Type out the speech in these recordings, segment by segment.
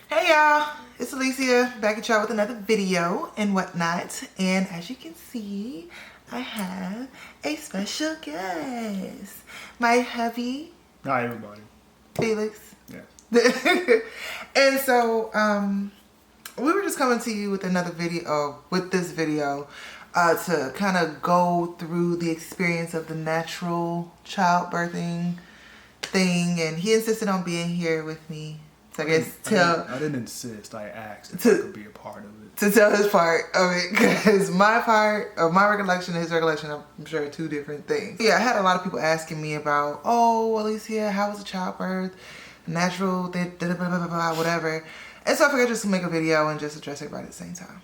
Hey y'all, it's Alicia back at y'all with another video and whatnot. And as you can see, I have a special guest. My hubby. Hi everybody. Felix. Yeah. And so we were just coming to you with another video, with this video, to kind of go through the experience of the natural childbirthing thing. And he insisted on being here with me. So I guess I didn't insist. I asked if I could be a part of it. To tell his part of it, because my part of my recollection and his recollection, I'm sure, are two different things. Yeah, I had a lot of people asking me about, oh, Alicia, how was the childbirth? Natural, blah, blah, blah, blah, blah, whatever. And so I figured just to make a video and just address everybody at the same time.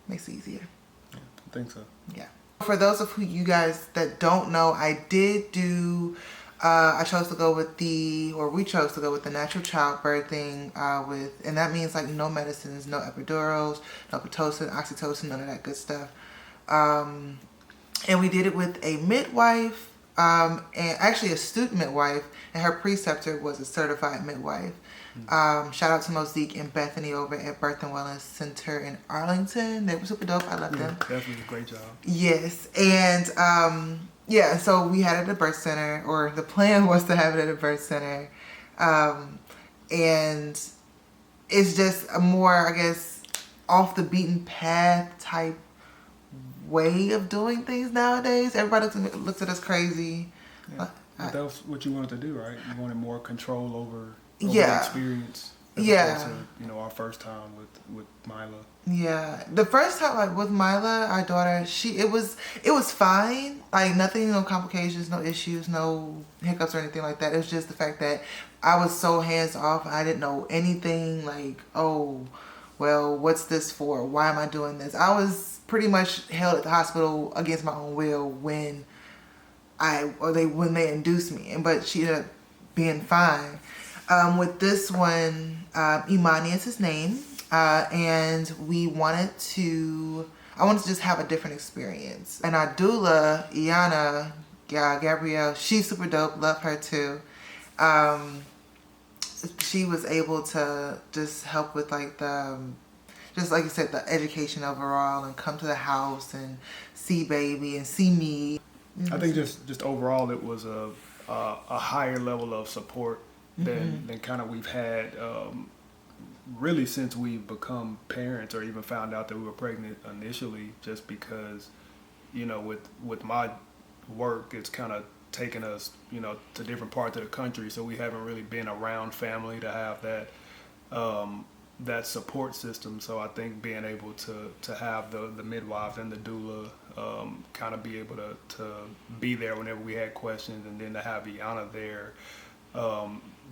Makes it easier. Yeah, I think so. Yeah. For those of you guys that don't know, I did do... we chose to go with the natural childbirthing and that means like no medicines, no epidurals, no Pitocin, oxytocin, none of that good stuff. And we did it with a midwife, and actually a student midwife, and her preceptor was a certified midwife. Shout out to Mosaic and Bethany over at Birth and Wellness Center in Arlington. They were super dope. I love them. Definitely a great job. Yes, and yeah, so we had it at a birth center, or the plan was to have it at a birth center. And it's just a more, I guess, off the beaten path type way of doing things nowadays. Everybody looks at us crazy. Yeah. But that was what you wanted to do, right? You wanted more control over yeah. the experience. Yeah. To, our first time with Mila. Yeah, the first time, like with Mila, our daughter, it was fine. Like nothing, no complications, no issues, no hiccups or anything like that. It was just the fact that I was so hands off. I didn't know anything. Like, oh, well, what's this for? Why am I doing this? I was pretty much held at the hospital against my own will when they induced me. But she ended up being fine. With this one, Imani is his name. And I wanted to just have a different experience. And our doula, Iana, Gabrielle, she's super dope, love her too. She was able to just help with like just like you said, the education overall, and come to the house and see baby and see me. I think just overall it was a higher level of support than kind of we've had really since we've become parents, or even found out that we were pregnant initially, just because, with my work, it's kind of taken us, to different parts of the country. So we haven't really been around family to have that support system. So I think being able to have the midwives and the doula kind of be able to be there whenever we had questions, and then to have Iana there,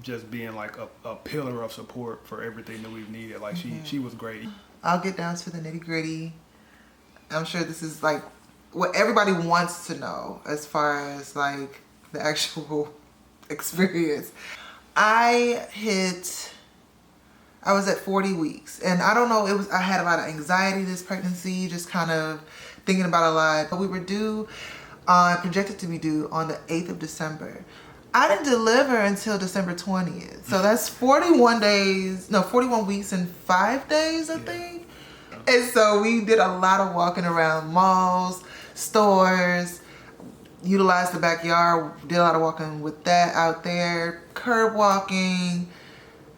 just being like a pillar of support for everything that we've needed. Like she was great. I'll get down to the nitty gritty. I'm sure this is like what everybody wants to know as far as like the actual experience. I was at 40 weeks, and I don't know, I had a lot of anxiety this pregnancy, just kind of thinking about a lot. But we were projected to be due on the 8th of December. I didn't deliver until December 20th. So that's 41 weeks and 5 days, I think. And so we did a lot of walking around malls, stores, utilized the backyard, did a lot of walking with that out there, curb walking,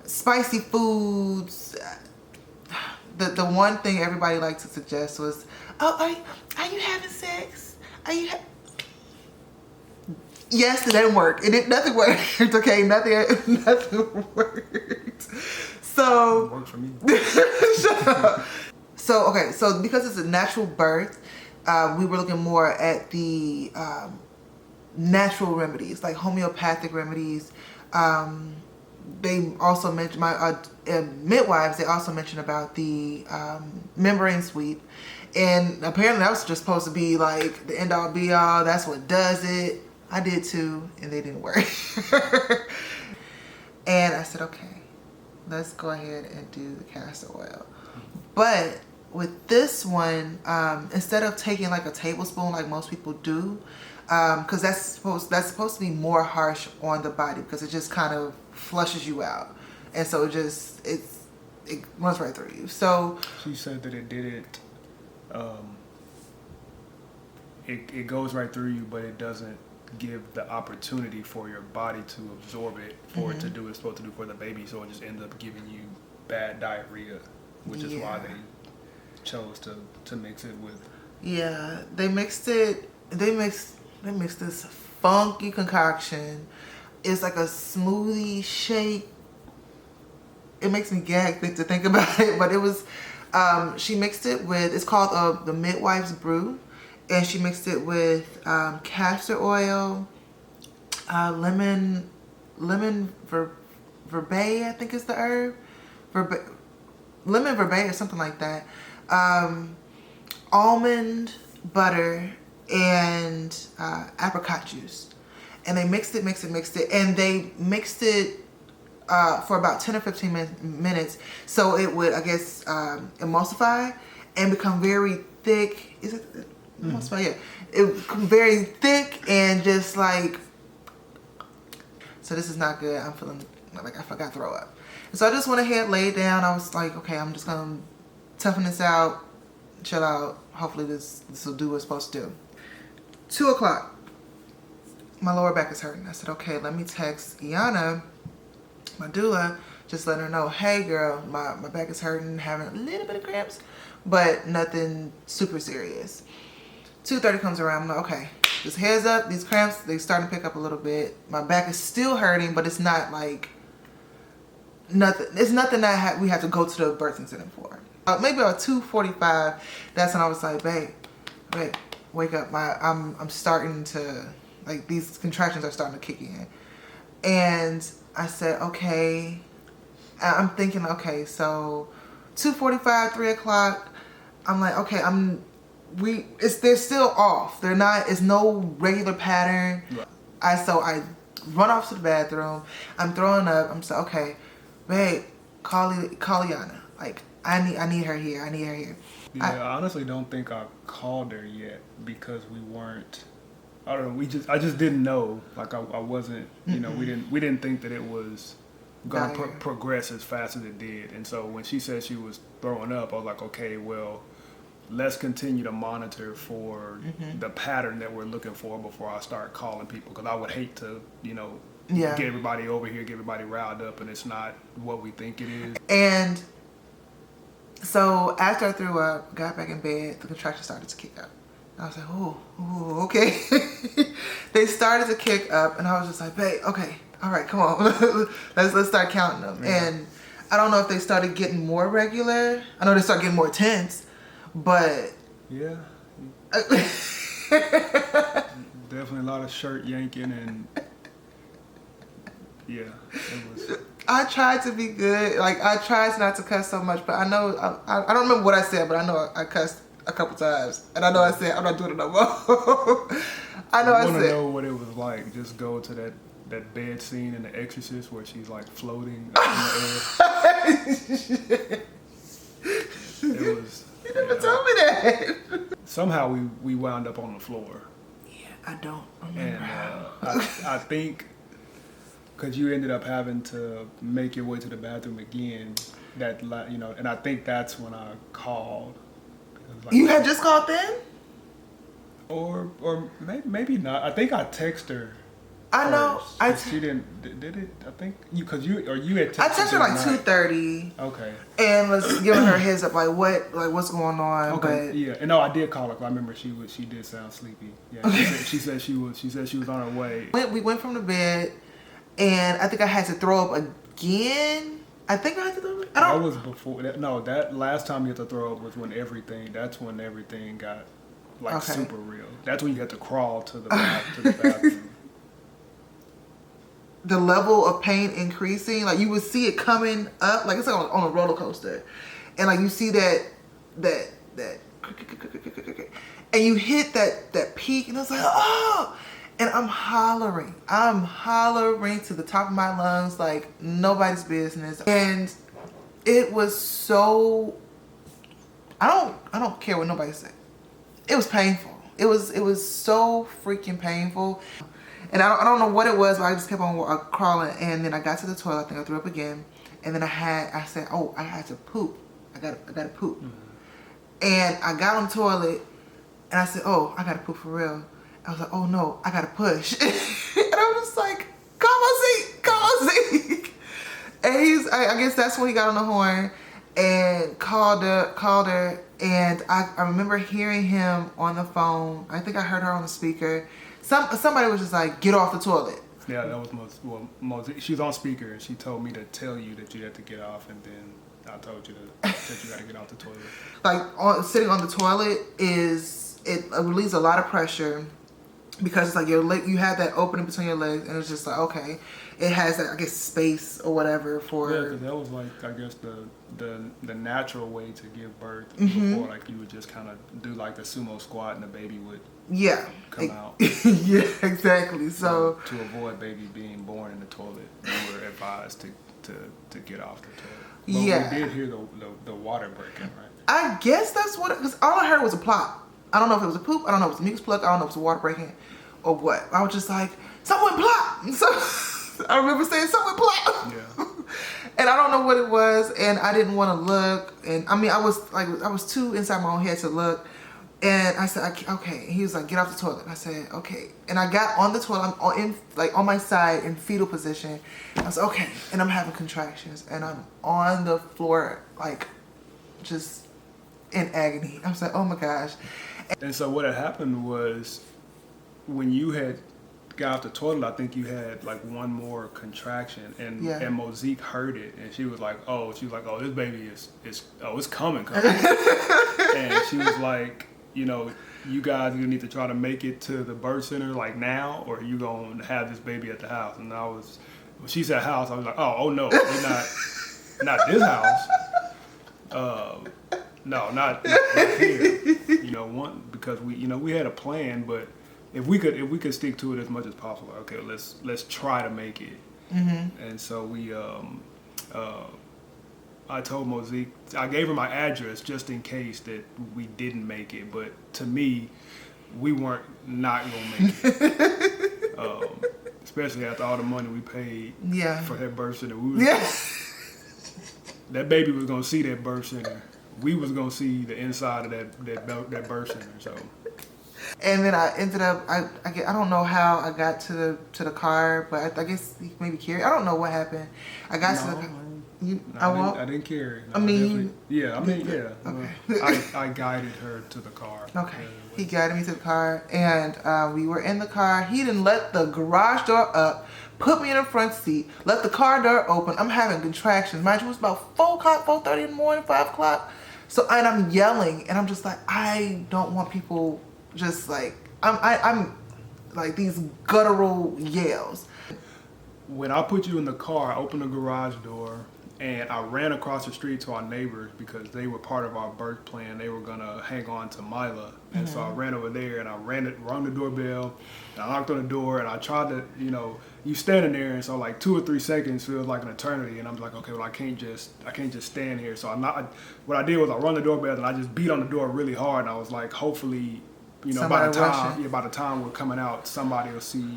spicy foods. The one thing everybody liked to suggest was, oh, are you having sex? Yes, it didn't work. Nothing worked. Okay, nothing worked. So it worked for me. So because it's a natural birth, we were looking more at the natural remedies, like homeopathic remedies. They also mentioned, my midwives, they also mentioned about the membrane sweep. And apparently that was just supposed to be like the end all be all. That's what does it. I did too, and they didn't work. And I said, okay, let's go ahead and do the castor oil. But with this one, instead of taking like a tablespoon like most people do, because that's supposed to be more harsh on the body, because it just kind of flushes you out, and so it it runs right through you. So she said that it didn't. It goes right through you, but it doesn't give the opportunity for your body to absorb it, for it to do what it's supposed to do for the baby. So it just ends up giving you bad diarrhea, which is why they chose to mix it with. Yeah, they mixed this funky concoction. It's like a smoothie shake. It makes me gag to think about it, but it was, she mixed it with, it's called the Midwife's Brew, and she mixed it with castor oil, lemon verbeie, I think is the herb, lemon verbeie or something like that, almond butter, and apricot juice. And they mixed it, and they mixed it for about 10 or 15 minutes, so it would, I guess, emulsify and become very thick. Is it emulsify? Yeah. It would become very thick and just like, so this is not good. I'm feeling like I forgot to throw up. So I just went ahead, laid down. I was like, okay, I'm just gonna toughen this out, chill out. Hopefully this will do what it's supposed to do. 2 o'clock. My lower back is hurting. I said, okay, let me text Iana, my doula, just letting her know, hey girl, my back is hurting, having a little bit of cramps, but nothing super serious. 2:30 comes around, I'm like, okay, just heads up, these cramps, they starting to pick up a little bit. My back is still hurting, but it's not like nothing. It's nothing that we have to go to the birthing center for. Maybe about 2:45, that's when I was like, babe, wake up. I'm starting to, like, these contractions are starting to kick in. And I said, okay. I'm thinking, okay, so 2:45, 3 o'clock. I'm like, okay, they're still off. They're not, it's no regular pattern. Right. So I run off to the bathroom. I'm throwing up. I'm saying, okay, babe, call Iana. Like, I need her here. I need her here. Yeah, I honestly don't think I called her yet because we weren't. I don't know. I just didn't know. Like I wasn't. You know, we didn't think that it was gonna progress as fast as it did. And so when she said she was throwing up, I was like, okay, well, let's continue to monitor for the pattern that we're looking for before I start calling people, because I would hate to, get everybody over here, get everybody riled up, and it's not what we think it is. And so after I threw up, got back in bed, the contractions started to kick up. I was like, ooh, okay. They started to kick up, and I was just like, babe, okay, all right, come on. let's start counting them. Yeah. And I don't know if they started getting more regular. I know they started getting more intense, but yeah. Definitely a lot of shirt yanking and yeah, it was. I tried to be good. Like, I tried not to cuss so much, but I know, I don't remember what I said, but I know I cussed a couple times. And I know I said, I'm not doing it no more. I know I said. Want to know what it was like, just go to that bed scene in The Exorcist where she's like floating up in the air. It was. You never told me that. Somehow we wound up on the floor. Yeah, I don't remember how. I think because you ended up having to make your way to the bathroom again, and I think that's when I called. Like, you had just called then? Or maybe not. I think I texted her. I know. She didn't. Did it? I think you had texted. I texted her like 2:30. Okay. And was giving her a heads up, like what's going on. Okay. But yeah. And no, I did call her. I remember she did sound sleepy. Yeah. Okay. She said she was on her way. We went from the bed, and I think I had to throw up again. I think I had to throw up. That was before. No, that last time you had to throw up was when everything got like super real. That's when you had to crawl to the bathroom. The level of pain increasing, like you would see it coming up, like it's like on a roller coaster, and like you see that, and you hit that peak, and it's like, oh, and I'm hollering to the top of my lungs like nobody's business, and it was so. I don't care what nobody said. It was painful. It was so freaking painful. And I don't know what it was, but I just kept on crawling. And then I got to the toilet. I think I threw up again. and then I said, oh, I had to poop. I gotta poop. And I got on the toilet, and I said, oh, I gotta poop for real. I was like, oh no, I gotta push. And I was just like, come on, Zeke. And I guess that's when he got on the horn and called her. And I remember hearing him on the phone. I think I heard her on the speaker. Somebody was just like, get off the toilet. Yeah, that was Mosaic. She was on speaker, and she told me to tell you that you had to get off, and then I told you that you got to get off the toilet. Like sitting on the toilet it relieves a lot of pressure, because it's like your leg, you have that opening between your legs, and it's just like, okay, it has that, I guess, space or whatever for. Yeah, because that was like, I guess, the natural way to give birth. Before, like, you would just kind of do like the sumo squat, and the baby would come out. Yeah, exactly. So to avoid baby being born in the toilet, we were advised to get off the toilet. But we did hear the water breaking, right? I guess that's what, because all I heard was a plop. I don't know if it was a poop. I don't know if it was a mucus plug. I don't know if it was water breaking or what. I was just like, someone plop. So I remember saying, someone plop. Yeah. And I don't know what it was, and I didn't want to look. And I mean, I was too inside my own head to look. And I said, okay. And he was like, get off the toilet. And I said, okay. And I got on the toilet. I'm on my side in fetal position. I was okay. And I'm having contractions, and I'm on the floor, like, just in agony. I was like, oh my gosh. And so what had happened was, when you had got off the toilet, I think you had like one more contraction, and Mosaic heard it, and she was like, oh, this baby is it's coming. And she was like, you guys gonna need to try to make it to the birth center like now, or you gonna have this baby at the house. And when she said house, I was like, oh no, we're not this house. No, not here. Because we had a plan, but if we could stick to it as much as possible, okay, let's try to make it. And so we I told Mosaic, I gave her my address just in case that we didn't make it, but to me, we weren't not gonna make it. Especially after all the money we paid for that birth center. That baby was gonna see that birth center. We was gonna see the inside of that birth center. So. And then I ended up, I don't know how I got to the car, but I guess he maybe carried. I don't know what happened. I got to the car. I didn't carry. No, I guided her to the car. Okay. He guided me to the car, and we were in the car. He didn't let the garage door up, put me in the front seat, let the car door open. I'm having contractions. Mind you, it was about 4 o'clock, 4:30 in the morning, 5 o'clock. So, and I'm yelling, and I'm just like, I don't want people just like, I'm like these guttural yells. When I put you in the car, I opened the garage door, and I ran across the street to our neighbors because they were part of our birth plan. They were gonna hang on to Mila. And so I ran over there, and I rung the doorbell, and I knocked on the door, and I tried to, you standing there, and so like 2 or 3 seconds feels like an eternity, and I'm like, okay, well, I can't just stand here. So what I did was I rung the doorbell, and I just beat on the door really hard, and I was like, hopefully, by the time we're coming out, somebody will see,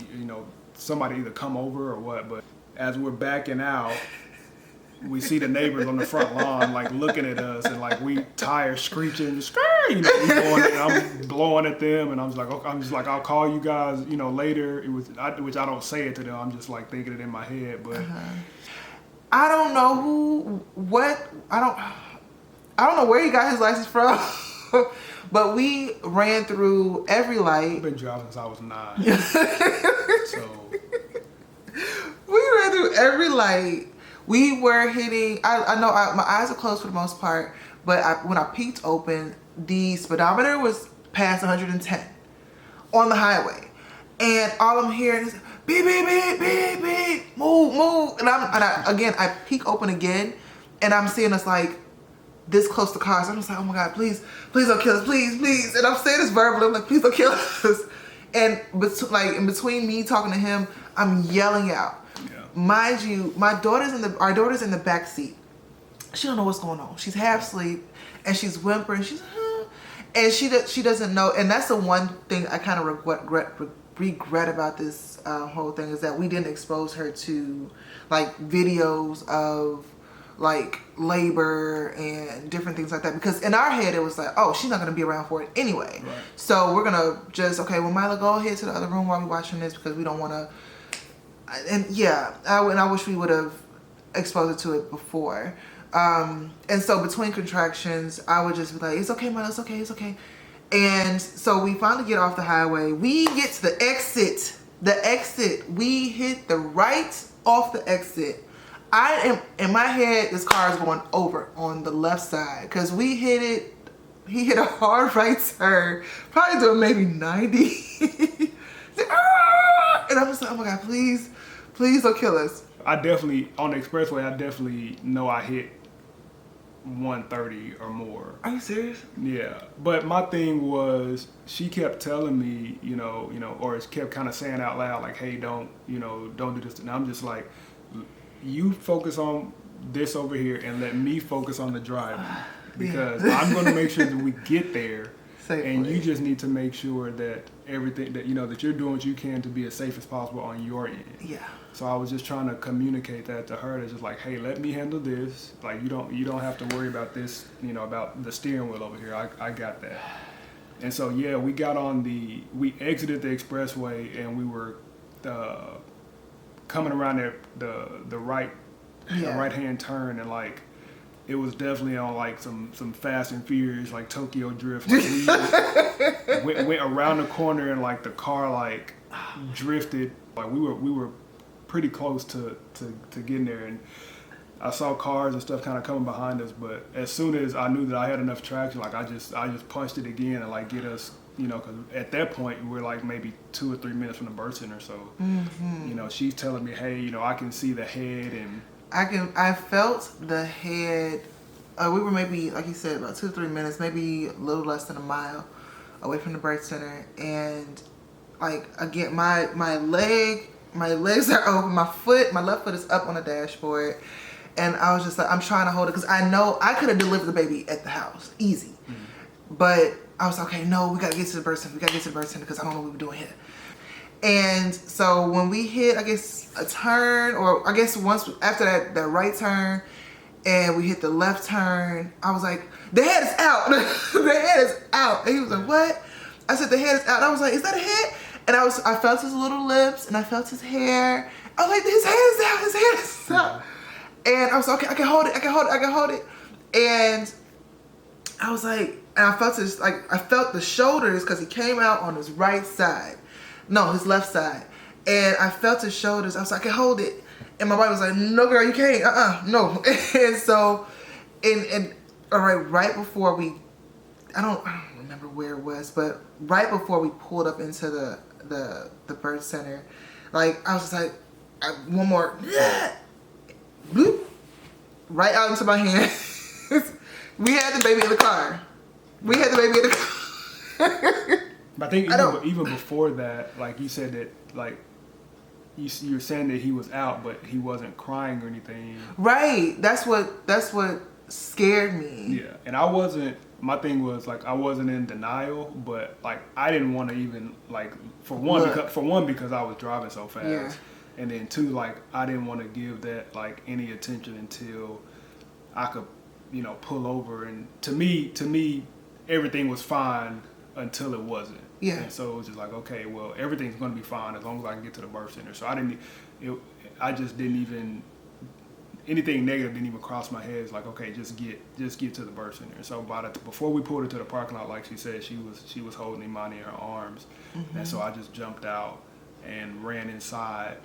somebody either come over or what. But as we're backing out, we see the neighbors on the front lawn, like, looking at us, and like we tires screeching, we going, and I'm blowing at them, and I'm just like, I'll call you guys, later. Which I don't say it to them. I'm just like thinking it in my head, but I don't know I don't know where he got his license from, but we ran through every light. I've been driving since I was 9, so we ran through every light. We were hitting, I know my eyes are closed for the most part, but when I peeked open, the speedometer was past 110 on the highway. And all I'm hearing is, beep, beep, beep, beep, beep, move. And I peek open again, and I'm seeing us like this close to cars. I'm just like, oh my God, please don't kill us, please. And I'm saying this verbally, I'm like, please don't kill us. And in between me talking to him, I'm yelling out. Mind you, our daughter's in the back seat. She don't know what's going on. She's half asleep, and she's whimpering. She's and she doesn't know. And that's the one thing I kind of regret about this whole thing, is that we didn't expose her to like videos of like labor and different things like that, because in our head it was like, oh, she's not going to be around for it anyway. Right. So we're going to just, okay, well, Mila, go ahead to the other room while we're watching this, because we don't want to. And yeah, I wish we would have exposed her to it before. And so between contractions, I would just be like, it's okay, Mila, it's okay, it's okay. And so we finally get off the highway. We get to the exit. We hit the right off the exit. I am, in my head, this car is going over on the left side, because he hit a hard right turn, probably doing maybe 90. And I'm just like, oh my God, please don't kill us. I definitely, on the expressway, I definitely know I hit 130 or more. Are you serious? Yeah, but my thing was, she kept telling me, or kept kind of saying out loud, like, hey, don't do this. And I'm just like, you focus on this over here and let me focus on the driving, because I'm going to make sure that we get there. Safely. And you just need to make sure that everything that that you're doing what you can to be as safe as possible on your end. Yeah. So I was just trying to communicate that to her. That's just like, hey, let me handle this. Like, you don't have to worry about this. About the steering wheel over here. I got that. And so yeah, we exited the expressway and we were coming around the right hand turn, and like, it was definitely on like some Fast and Furious, like Tokyo Drift. Like, we went around the corner and like the car like drifted. Like we were pretty close to getting there, and I saw cars and stuff kind of coming behind us. But as soon as I knew that I had enough traction, like I just punched it again and like get us, because at that point we're like maybe 2 or 3 minutes from the birth center. So she's telling me, hey, I can see the head, and I felt the head. We were maybe, like you said, about 2 or 3 minutes, maybe a little less than a mile away from the birth center. And like, again, my legs are open. My left foot is up on the dashboard. And I was just like, I'm trying to hold it, because I know I could have delivered the baby at the house, easy. Mm-hmm. But I was like, okay, no, we got to get to the birth center. Because I don't know what we were doing here. And so when we hit, I guess, a turn, or I guess once after that right turn, and we hit the left turn, I was like, the head is out. The head is out. And he was like, what? I said, the head is out. And I was like, is that a head? And I felt his little lips, and I felt his hair. I was like, his head is out. His head is out. And I was like, okay, I can hold it. And I was like, and I felt the shoulders, because he came out on his right side. No, his left side. And I felt his shoulders. I was like, I can hold it. And my body was like, no, girl, you can't. No. And so, right before I don't remember where it was, but right before we pulled up into the birth center, like, I was just like, one more, bloop, right out into my hand. We had the baby in the car. But I think even before that, like you said that, like, you're saying that he was out, but he wasn't crying or anything. Right. That's what scared me. Yeah. And my thing was, like, I wasn't in denial, but like, I didn't want to even, like, for one because I was driving so fast. Yeah. And then two, like, I didn't want to give that like any attention until I could, pull over. And to me, everything was fine until it wasn't. Yeah. And so it was just like, okay, well, everything's going to be fine as long as I can get to the birth center. So anything negative didn't even cross my head. It's like, okay, just get to the birth center. And so before we pulled her to the parking lot, like she said, she was holding Imani in her arms. Mm-hmm. And so I just jumped out and ran inside.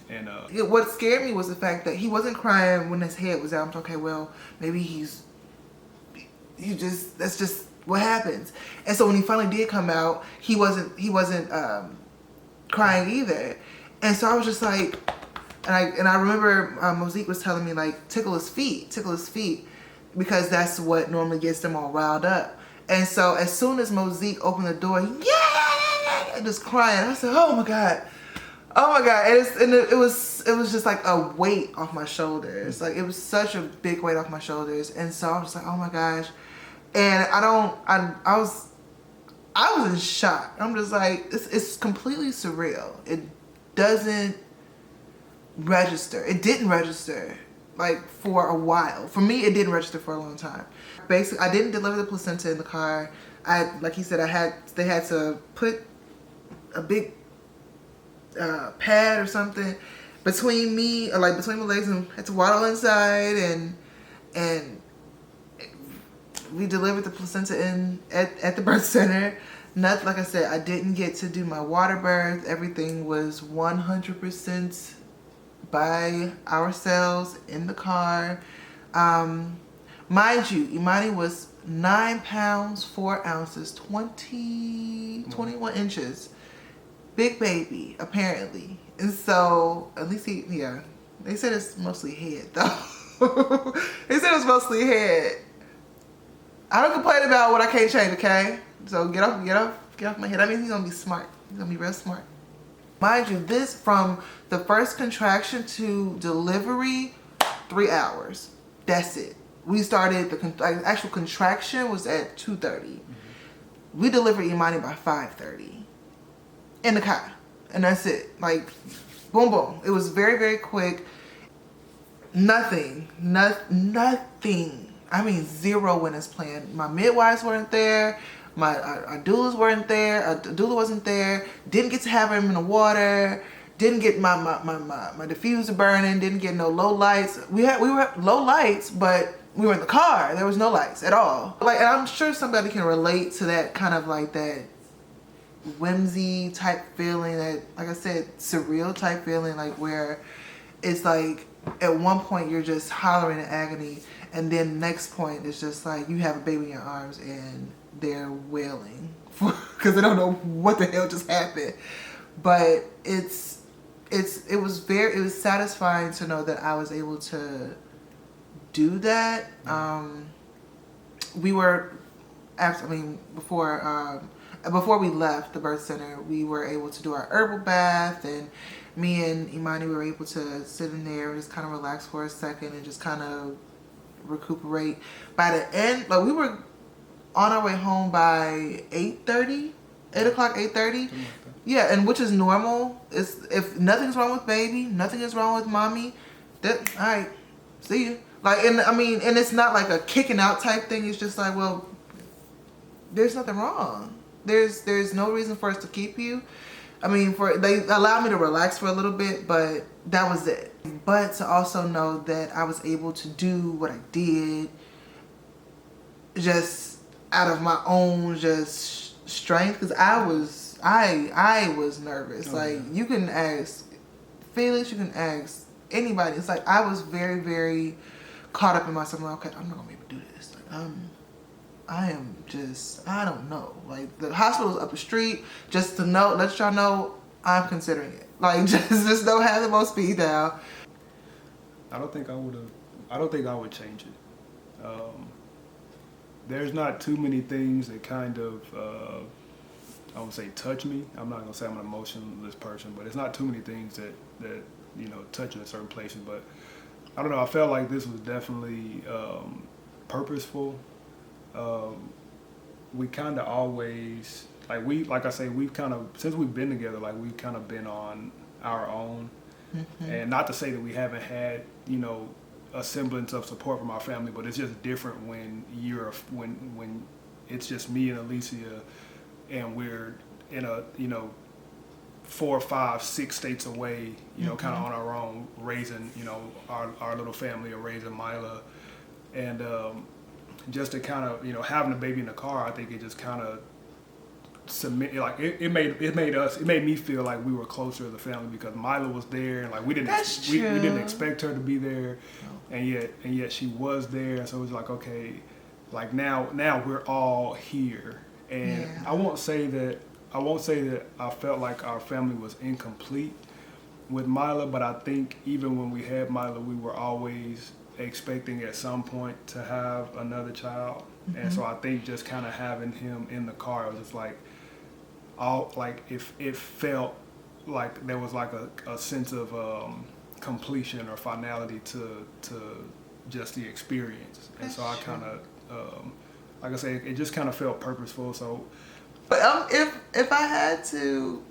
And what scared me was the fact that he wasn't crying when his head was out. I'm like, okay, well, maybe that's just what happens. And so when he finally did come out, he wasn't crying either. And so I was just like, and I remember Mosaic was telling me, like, tickle his feet, because that's what normally gets them all riled up. And so as soon as Mosaic opened the door, just crying. I said, oh my God. And it was just like a weight off my shoulders. Like, it was such a big weight off my shoulders. And so I was like, oh my gosh. And I was in shock. I'm just like, it's completely surreal. It doesn't register. It didn't register. like for a while. For me, it didn't register for a long time. Basically, I didn't deliver the placenta in the car. Like he said, they had to put a big pad or something between me, or like between my legs, and had to waddle inside, and we delivered the placenta at the birth center. Nothing, like I said, I didn't get to do my water birth. Everything was 100% by ourselves in the car. Mind you, Imani was 9 pounds 4 ounces, 21 inches. Big baby, apparently. And so, at least they said it's mostly head though. They said it's mostly head. I don't complain about what I can't change, okay? So get off my head. That means he's gonna be smart. He's gonna be real smart. Mind you, this from the first contraction to delivery, 3 hours. That's it. We started the actual contraction was at 2:30. We delivered Imani by 5:30 in the car, and that's it. Like, boom, boom. It was very, very quick. Nothing. I mean, zero went as planned. My midwives weren't there. Our doulas weren't there. Our doula wasn't there. Didn't get to have him in the water. Didn't get my diffuser burning. Didn't get no low lights. We were low lights, but we were in the car. There was no lights at all. Like, and I'm sure somebody can relate to that kind of like that whimsy type feeling, that, like I said, surreal type feeling, like where it's like at one point you're just hollering in agony, and then next point it's just like you have a baby in your arms and they're wailing because they don't know what the hell just happened. But it was satisfying to know that I was able to do that. We were before we left the birth center, we were able to do our herbal bath, and me and Imani were able to sit in there and just kind of relax for a second and just kind of recuperate. By the end, like, we were on our way home by 8:30, 8 o'clock, 8:30. Yeah, and which is normal. If nothing's wrong with baby, nothing is wrong with mommy, all right, see you. Like, and I mean, and it's not like a kicking out type thing. It's just like, well, there's nothing wrong. There's no reason for us to keep you. I mean, they allowed me to relax for a little bit, but that was it. But to also know that I was able to do what I did just out of my own just strength, because I was nervous. Like, you can ask Felix, you can ask anybody. It's like I was very, very caught up in myself. Like, okay, I'm not gonna be able to do this. Like, I don't know. Like, the hospital's up the street. Just to let y'all know, I'm considering it. Like, just don't have the most speed down. I don't think I would change it. There's not too many things that kind of, I would say, touch me. I'm not gonna say I'm an emotionless person, but it's not too many things that touch in a certain places. But I don't know. I felt like this was definitely purposeful. We kind of always, like I say, we've kind of, since we've been together, like, we've kind of been on our own. Mm-hmm. And not to say that we haven't had, a semblance of support from our family, but it's just different when when it's just me and Alicia, and we're in a, 4, 5, 6 states away, mm-hmm. kind of on our own, raising, our little family, or raising Mila. And just to kind of, having a baby in the car, I think it just kind of it made me feel like we were closer as a family, because Mila was there, and like we didn't expect her to be there, and yet she was there. And so it was like, okay, like now we're all here. And yeah. I won't say that I felt like our family was incomplete with Mila, but I think even when we had Mila, we were always expecting at some point to have another child. Mm-hmm. And so I think just kind of having him in the car, it was just like, it felt like there was like a sense of completion or finality to just the experience. And so I kind of, like I say, it just kind of felt purposeful. So, but if I had to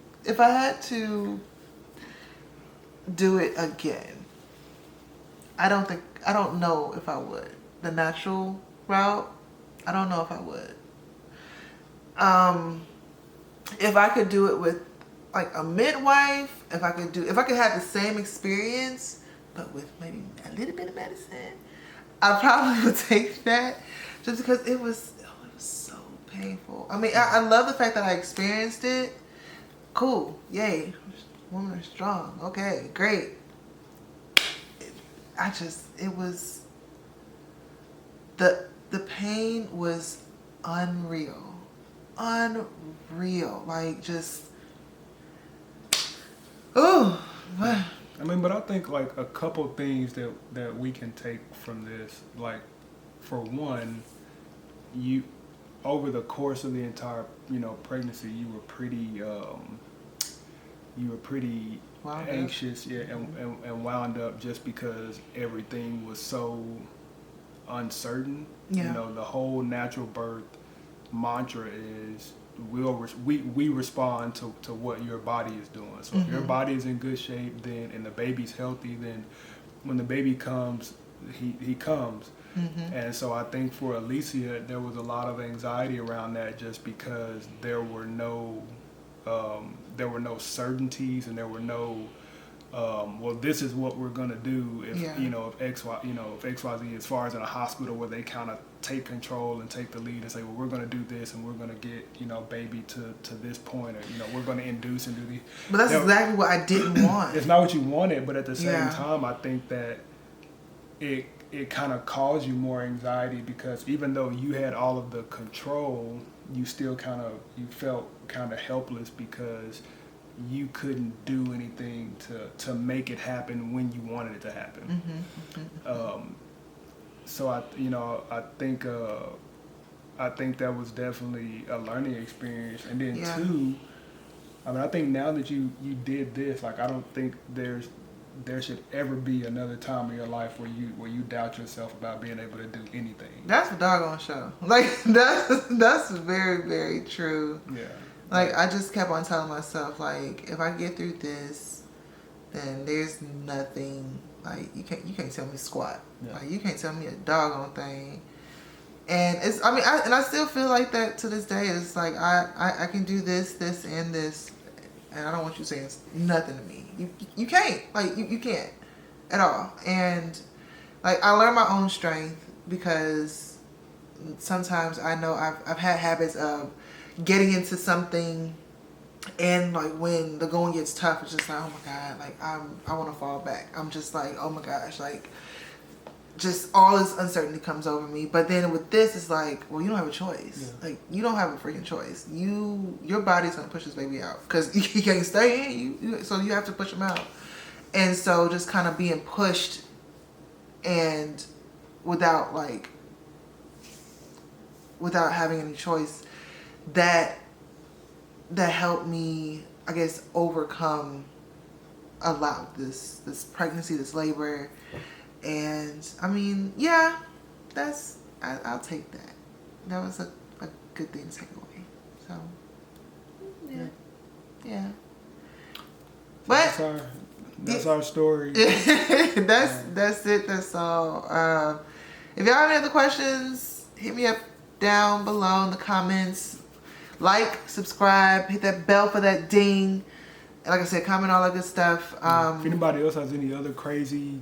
do it again, I don't think I don't know if I would. The natural route, I don't know if I would. If I could do it with like a midwife, if I could have the same experience, but with maybe a little bit of medicine, I probably would take that, just because it was so painful. I mean, I love the fact that I experienced it. Cool, yay, women are strong. Okay, great. It was, the pain was unreal. Like, just, oh. I mean, but I think like a couple things that we can take from this, like, for one, you, over the course of the entire, pregnancy, you were pretty anxious, and wound up, just because everything was so uncertain. Yeah. The whole natural birth mantra is we respond to what your body is doing. So if your body is in good shape, then, and the baby's healthy, then when the baby comes, he comes. And so I think for Alicia, there was a lot of anxiety around that, just because there were no certainties, and there were no well, this is what we're gonna do if if XYZ, as far as in a hospital where they kind of take control and take the lead and say, well, we're gonna do this, and we're gonna get baby to this point, or we're gonna induce and do these. But that's exactly what I didn't want. It's not what you wanted, but at the same time, I think that it kind of caused you more anxiety, because even though you had all of the control, you still felt kind of helpless, because you couldn't do anything to make it happen when you wanted it to happen. So I think that was definitely a learning experience. And then two, I mean, I think now that you did this, like, I don't think there should ever be another time in your life where you doubt yourself about being able to do anything. That's a doggone show. Like, that's very, very true. Yeah. Like, I just kept on telling myself, like, if I get through this, then there's nothing, like, you can't tell me squat. Yeah. Like, you can't tell me a doggone thing. And it's, I mean, I still feel like that to this day. It's like, I can do this, and this, and I don't want you saying nothing to me. You can't. Like, you can't at all. And, like, I learned my own strength, because sometimes I know I've had habits of getting into something, and like when the going gets tough, it's just like, oh my God, like I want to fall back. I'm just like, oh my gosh, like just all this uncertainty comes over me. But then with this, it's like, well, you don't have a choice. Like, you don't have a freaking choice. Your body's gonna push this baby out, because he can't stay in. So you have to push him out. And so just kind of being pushed, and without having any choice, that helped me, I guess, overcome a lot of this pregnancy, this labor. And I mean, yeah, I'll take that. That was a good thing to take away. So yeah. But that's our story. that's it. That's all. If y'all have any other questions, hit me up down below in the comments. Like, subscribe, hit that bell for that ding. And like I said, comment all that good stuff. If anybody else has any other crazy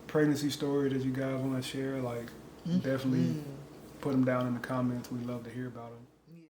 pregnancy story that you guys want to share, like, definitely put them down in the comments. We'd love to hear about them.